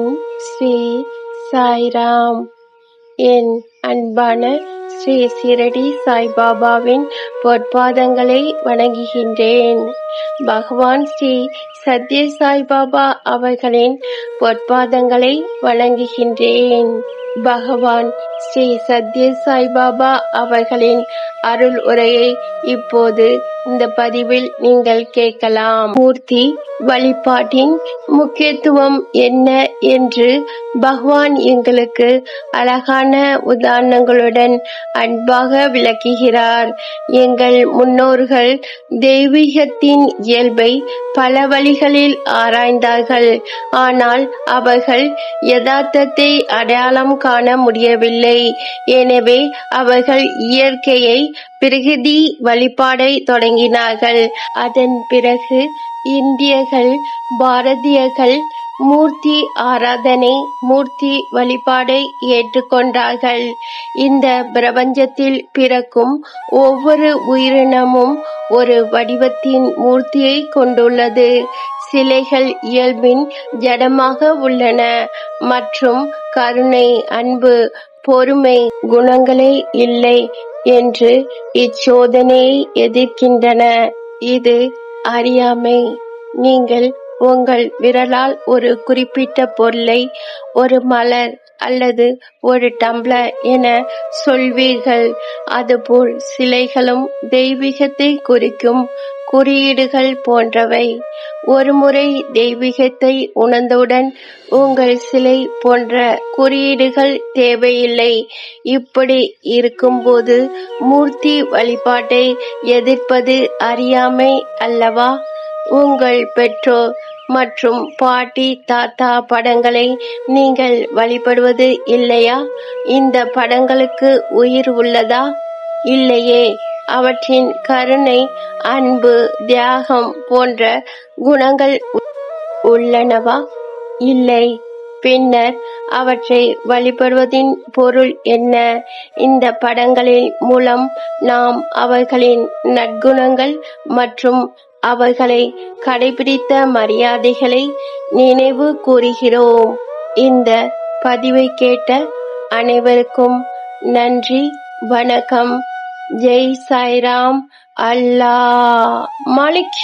ஓம் ஸ்ரீ சாய்ராம். என் அன்பான ஸ்ரீ சிரடி சாய்பாபாவின் பொற்பாதங்களை வணங்குகின்றேன். பகவான் ஸ்ரீ சத்ய சாய்பாபா அவர்களின் பொற்பாதங்களை வணங்குகின்றேன். பகவான் ஸ்ரீ சத்ய சாய்பாபா அவர்களின் அருள் உரையை இப்போது இந்த பதிவில் நீங்கள் கேட்கலாம். மூர்த்தி வழிபாட்டின் முக்கியத்துவம் என்ன என்று பகவான் எங்களுக்கு அழகான உதாரணங்களுடன் அன்பாக விளக்குகிறார். எங்கள் முன்னோர்கள் தெய்வீகத்தின் இயல்பை பல வழிகளில் ஆராய்ந்தார்கள். ஆனால் அவர்கள் யதார்த்தத்தை அடையாளம் காண முடியவில்லை. எனவே அவர்கள் இயற்கையை பிரகிருதி வழிபாடை தொடங்கினார்கள். அதன் பிறகு இந்தியர்கள் பாரதியர்கள் மூர்த்தி ஆராதனை மூர்த்தி வழிபாடை ஏற்றுக்கொண்டார்கள். இந்த பிரபஞ்சத்தில் பிறக்கும் ஒவ்வொரு உயிரினமும் ஒரு வடிவத்தின் மூர்த்தியை கொண்டுள்ளது. சிலைகள் இயல்பின் ஜடமாக உள்ளன மற்றும் கருணை, அன்பு, பொறுமை குணங்களே இல்லை என்று இச்சோதனையை எதிர்க்கின்றன. இது அறியாமை. நீங்கள் உங்கள் விரலால் ஒரு குறிப்பிட்ட பொருளை ஒரு மலர் அல்லது ஒரு டம்ளர் என சொல்வீர்கள். அதுபோல் சிலைகளும் தெய்வீகத்தை குறிக்கும் குறியீடுகள் போன்றவை. ஒருமுறை தெய்வீகத்தை உணர்ந்தவுடன் உங்கள் சிலை போன்ற குறியீடுகள் தேவையில்லை. இப்படி இருக்கும்போது மூர்த்தி வழிபாட்டை எதிர்ப்பது அறியாமை அல்லவா? உங்கள் பெற்றோர் மற்றும் பாட்டி தாத்தா படங்களை நீங்கள் வழிபடுவது இல்லையா? இந்த படங்களுக்கு உயிர் உள்ளதா? இல்லையே. அவற்றின் கருணை, அன்பு, தியாகம் போன்ற குணங்கள் உள்ளனவா? இல்லை. பின்னர் அவற்றை வழிபடுவதின் பொருள் என்ன? இந்த படங்களின் மூலம் நாம் அவர்களின் நற்குணங்கள் மற்றும் அவர்களை கடைபிடித்த மரியாதைகளை நினைவு கூறுகிறோம். இந்த பதிவை கேட்ட அனைவருக்கும் நன்றி, வணக்கம். ஜெய் சாய்ராம். அல்லாஹ் மாலிக்.